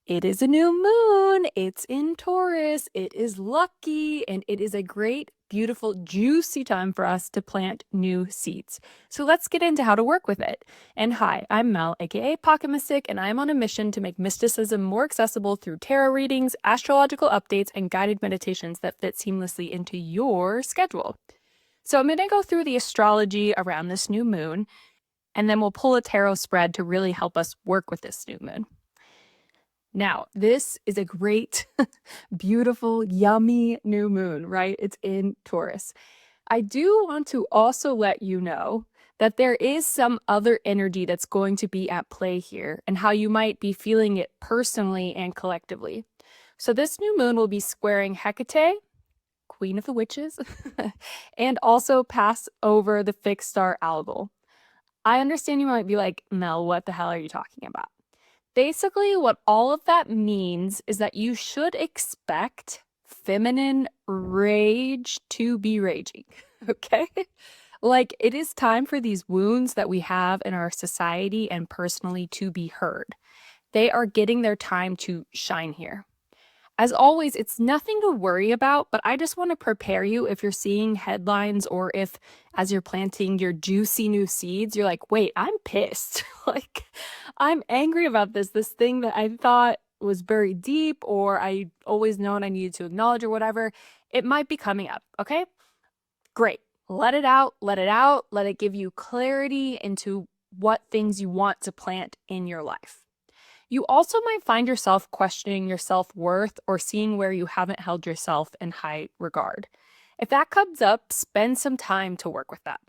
It is a new moon. It's in Taurus. It is lucky, and it is a great, beautiful, juicy time for us to plant new seeds. So let's get into how to work with it. And hi, I'm Mel, aka Pocket Mystic, and I'm on a mission to make mysticism more accessible through tarot readings, astrological updates, and guided meditations that fit seamlessly into your schedule. So I'm going to go through the astrology around this new moon, and then we'll pull a tarot spread to really help us work with this new moon. Now, this is a great, beautiful, yummy new moon, right? It's in Taurus. I do want to also let you know that there is some other energy that's going to be at play here and how you might be feeling it personally and collectively. So this new moon will be squaring Hecate, Queen of the Witches, and also pass over the fixed star Algol. I understand you might be like, Mel, what the hell are you talking about? Basically, what all of that means is that you should expect feminine rage to be raging, okay? Like, it is time for these wounds that we have in our society and personally to be heard. They are getting their time to shine here. As always, it's nothing to worry about, but I just want to prepare you if you're seeing headlines or if, as you're planting your juicy new seeds, you're like, wait, I'm pissed. Like, I'm angry about this thing that I thought was very deep or I always known I needed to acknowledge or whatever. It might be coming up, okay? Great. Let it out, let it out, let it give you clarity into what things you want to plant in your life. You also might find yourself questioning your self-worth or seeing where you haven't held yourself in high regard. If that comes up, spend some time to work with that.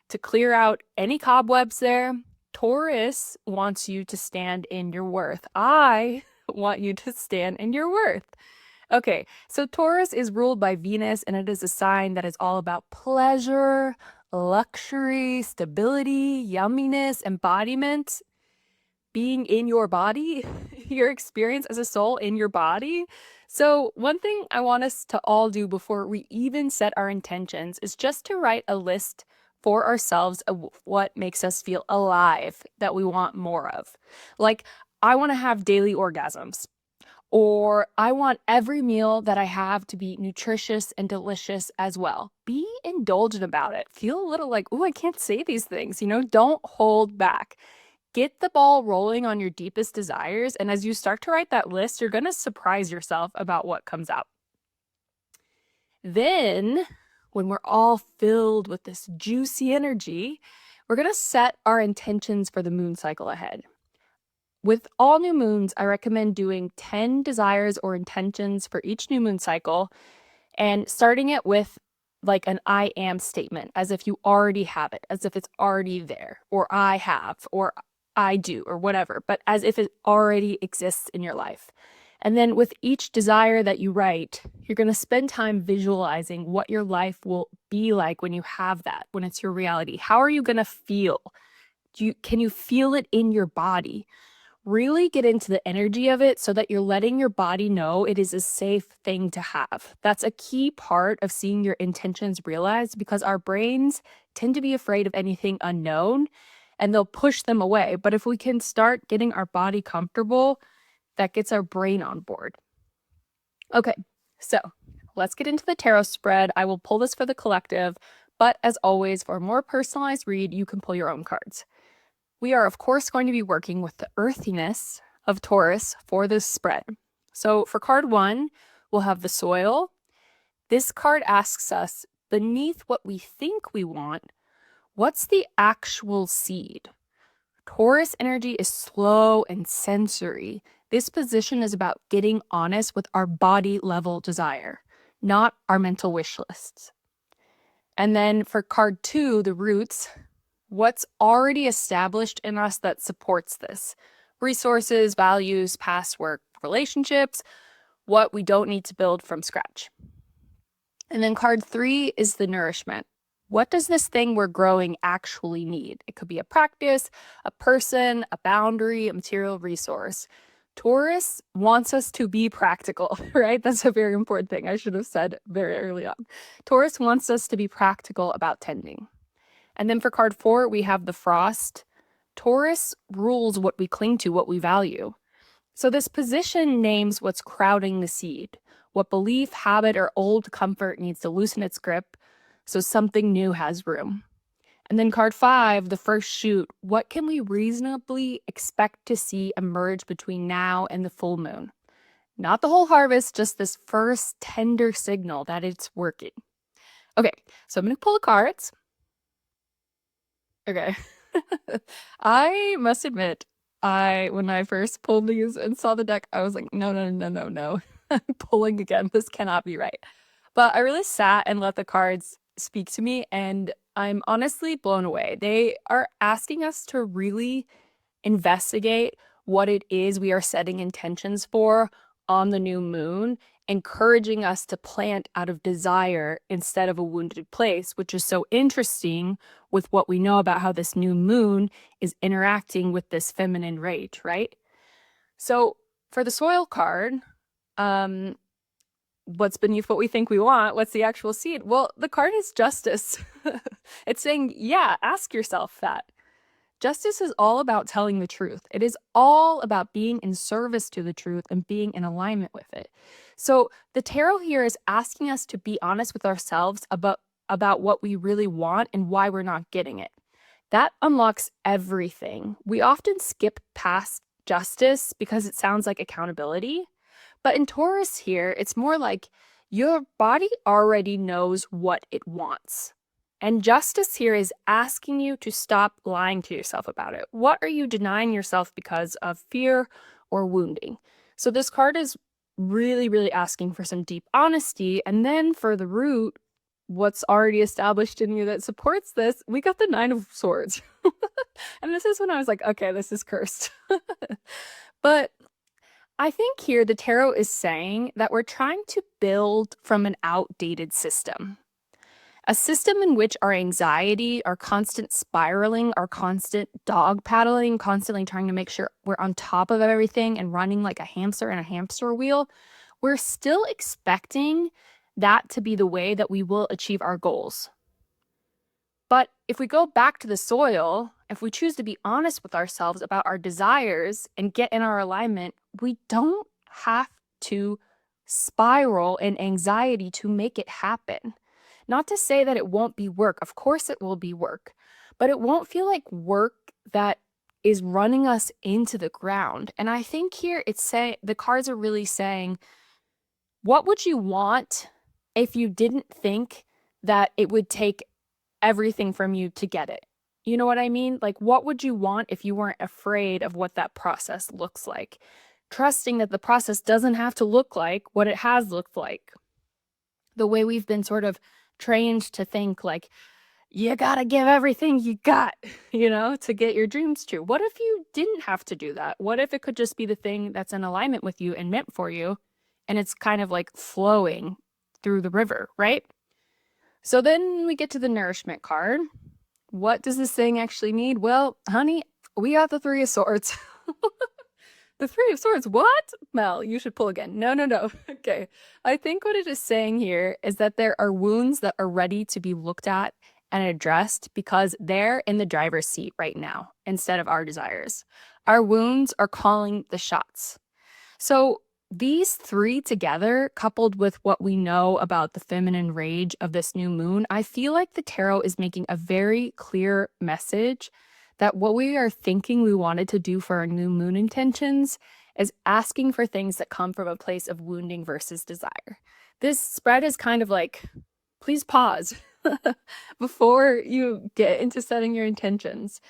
To clear out any cobwebs there, Taurus wants you to stand in your worth. I want you to stand in your worth. Okay, so Taurus is ruled by Venus, and it is a sign that is all about pleasure, luxury, stability, yumminess, embodiment, being in your body, your experience as a soul in your body. So one thing I want us to all do before we even set our intentions is just to write a list for ourselves of what makes us feel alive that we want more of. Like, I want to have daily orgasms, or I want every meal that I have to be nutritious and delicious as well. Be indulgent about it. Feel a little like, oh, I can't say these things, don't hold back. Get the ball rolling on your deepest desires, and as you start to write that list, you're going to surprise yourself about what comes out. Then, when we're all filled with this juicy energy, we're going to set our intentions for the moon cycle ahead. With all new moons, I recommend doing 10 desires or intentions for each new moon cycle and starting it with like an I am statement, as if you already have it, as if it's already there, or I have, or I do, or whatever, but as if it already exists in your life. And then with each desire that you write, you're going to spend time visualizing what your life will be like when you have that, when it's your reality. How are you going to feel? Can you feel it in your body? Really get into the energy of it so that you're letting your body know it is a safe thing to have. That's a key part of seeing your intentions realized, because our brains tend to be afraid of anything unknown and they'll push them away. But if we can start getting our body comfortable, that gets our brain on board. Okay, so let's get into the tarot spread. I will pull this for the collective, but as always, for a more personalized read, you can pull your own cards. We are, of course, going to be working with the earthiness of Taurus for this spread. So for card 1, we'll have the soil. This card asks us, beneath what we think we want, what's the actual seed? Taurus energy is slow and sensory. This position is about getting honest with our body level desire, not our mental wish lists. And then for card 2, the roots, what's already established in us that supports this? Resources, values, past work, relationships, what we don't need to build from scratch. And then card 3 is the nourishment. What does this thing we're growing actually need? It could be a practice, a person, a boundary, a material resource. Taurus wants us to be practical, right? That's a very important thing I should have said very early on. Taurus wants us to be practical about tending. And then for card 4, we have the frost. Taurus rules what we cling to, what we value. So this position names what's crowding the seed, what belief, habit, or old comfort needs to loosen its grip so something new has room. And then card 5, the first shoot, what can we reasonably expect to see emerge between now and the full moon? Not the whole harvest, just this first tender signal that it's working. Okay, so I'm going to pull the cards. Okay. I must admit, when I first pulled these and saw the deck, I was like, no, no, no, no, no. I'm pulling again. This cannot be right. But I really sat and let the cards speak to me, and I'm honestly blown away. They are asking us to really investigate what it is we are setting intentions for on the new moon, encouraging us to plant out of desire instead of a wounded place, which is so interesting with what we know about how this new moon is interacting with this feminine rage, right? So for the soil card, what's beneath what we think we want? What's the actual seed? Well, the card is justice. It's saying, yeah, ask yourself that. Justice is all about telling the truth. It is all about being in service to the truth and being in alignment with it. So the tarot here is asking us to be honest with ourselves about what we really want and why we're not getting it. That unlocks everything. We often skip past justice because it sounds like accountability. But in Taurus here, it's more like your body already knows what it wants. And justice here is asking you to stop lying to yourself about it. What are you denying yourself because of fear or wounding? So this card is really, really asking for some deep honesty. And then for the root, what's already established in you that supports this, we got the 9 of Swords. And this is when I was like, okay, this is cursed. But I think here the tarot is saying that we're trying to build from an outdated system. A system in which our anxiety, our constant spiraling, our constant dog paddling, constantly trying to make sure we're on top of everything and running like a hamster in a hamster wheel, we're still expecting that to be the way that we will achieve our goals. But if we go back to the soil, if we choose to be honest with ourselves about our desires and get in our alignment, we don't have to spiral in anxiety to make it happen. Not to say that it won't be work. Of course it will be work, but it won't feel like work that is running us into the ground. And I think here it's saying the cards are really saying, what would you want if you didn't think that it would take everything from you to get it? You know what I mean? Like, what would you want if you weren't afraid of what that process looks like? Trusting that the process doesn't have to look like what it has looked like. The way we've been sort of trained to think like, you gotta give everything you got, to get your dreams true. What if you didn't have to do that? What if it could just be the thing that's in alignment with you and meant for you, and it's kind of like flowing through the river, right? So then we get to the nourishment card. What does this thing actually need? Well, honey, we got the 3 of Swords. The 3 of Swords, what? Mel, you should pull again. No, no, no. Okay. I think what it is saying here is that there are wounds that are ready to be looked at and addressed because they're in the driver's seat right now instead of our desires. Our wounds are calling the shots. So these 3 together, coupled with what we know about the feminine rage of this new moon, I feel like the tarot is making a very clear message that what we are thinking we wanted to do for our new moon intentions is asking for things that come from a place of wounding versus desire. This spread is kind of like, please pause before you get into setting your intentions.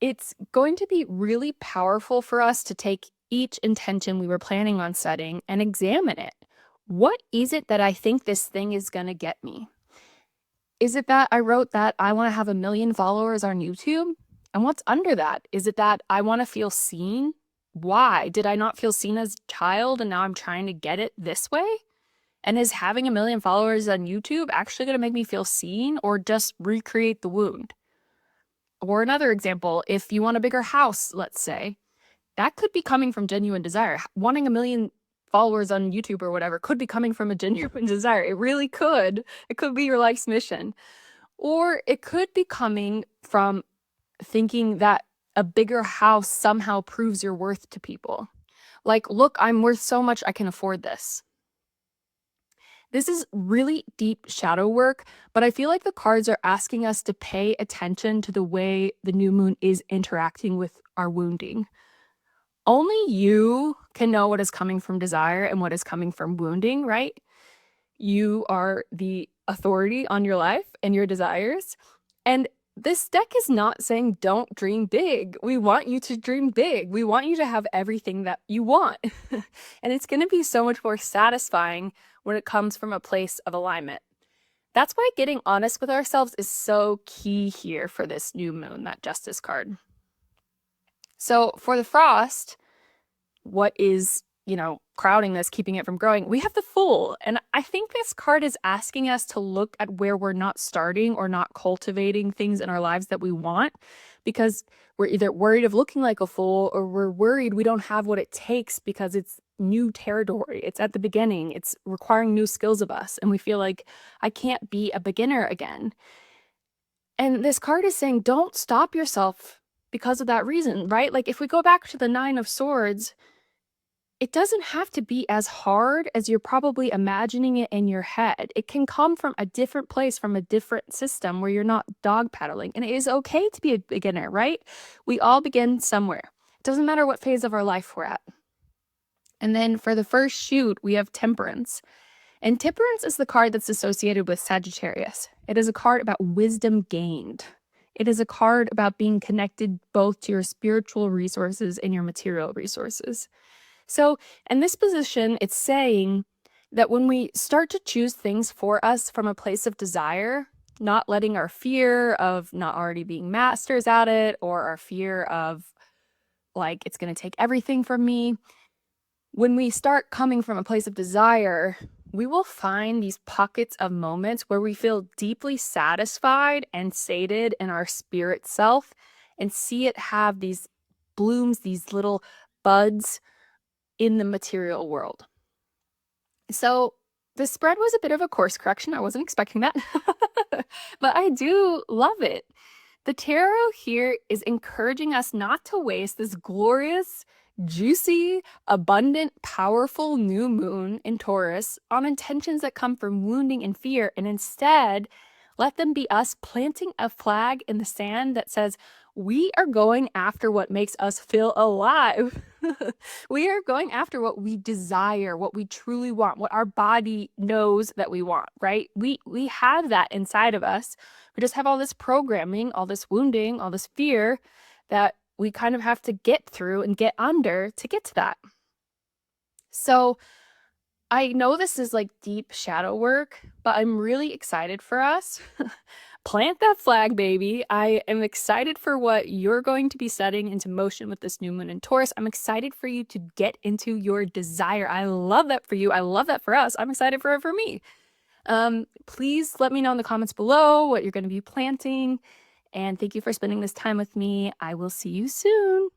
It's going to be really powerful for us to take each intention we were planning on setting and examine it. What is it that I think this thing is going to get me? Is it that I wrote that I want to have 1 million followers on YouTube? And what's under that? Is it that I want to feel seen? Why? Did I not feel seen as a child and now I'm trying to get it this way? And is having 1 million followers on YouTube actually going to make me feel seen or just recreate the wound? Or another example, if you want a bigger house, let's say, that could be coming from genuine desire. Wanting 1 million followers on YouTube or whatever could be coming from a genuine desire. It really could. It could be your life's mission. Or it could be coming from thinking that a bigger house somehow proves your worth to people. Like, look, I'm worth so much, I can afford this. This is really deep shadow work, but I feel like the cards are asking us to pay attention to the way the new moon is interacting with our wounding. Only you can know what is coming from desire and what is coming from wounding, right? You are the authority on your life and your desires. And this deck is not saying don't dream big. We want you to dream big. We want you to have everything that you want. And it's going to be so much more satisfying when it comes from a place of alignment. That's why getting honest with ourselves is so key here for this new moon, that Justice card. So for the Frost, what is, crowding this, keeping it from growing? We have the Fool. And I think this card is asking us to look at where we're not starting or not cultivating things in our lives that we want, because we're either worried of looking like a fool or we're worried we don't have what it takes because it's new territory. It's at the beginning. It's requiring new skills of us. And we feel like I can't be a beginner again. And this card is saying, don't stop yourself because of that reason, right? Like if we go back to the Nine of Swords, it doesn't have to be as hard as you're probably imagining it in your head. It can come from a different place, from a different system where you're not dog paddling. And it is okay to be a beginner, right? We all begin somewhere. It doesn't matter what phase of our life we're at. And then for the first shoot, we have Temperance. And Temperance is the card that's associated with Sagittarius. It is a card about wisdom gained. It is a card about being connected both to your spiritual resources and your material resources. So in this position, it's saying that when we start to choose things for us from a place of desire, not letting our fear of not already being masters at it, or our fear of like, it's going to take everything from me. When we start coming from a place of desire, we will find these pockets of moments where we feel deeply satisfied and sated in our spirit self, and see it have these blooms, these little buds in the material world. So the spread was a bit of a course correction. I wasn't expecting that, but I do love it. The tarot here is encouraging us not to waste this glorious, juicy, abundant, powerful new moon in Taurus on intentions that come from wounding and fear, and instead let them be us planting a flag in the sand that says, we are going after what makes us feel alive. We are going after what we desire, what we truly want, what our body knows that we want, right? We have that inside of us. We just have all this programming, all this wounding, all this fear that we kind of have to get through and get under to get to that. So I know this is like deep shadow work, but I'm really excited for us. Plant that flag, baby. I am excited for what you're going to be setting into motion with this new moon in Taurus. I'm excited for you to get into your desire. I love that for you. I love that for us. I'm excited for it for me. Please let me know in the comments below what you're going to be planting. And thank you for spending this time with me. I will see you soon.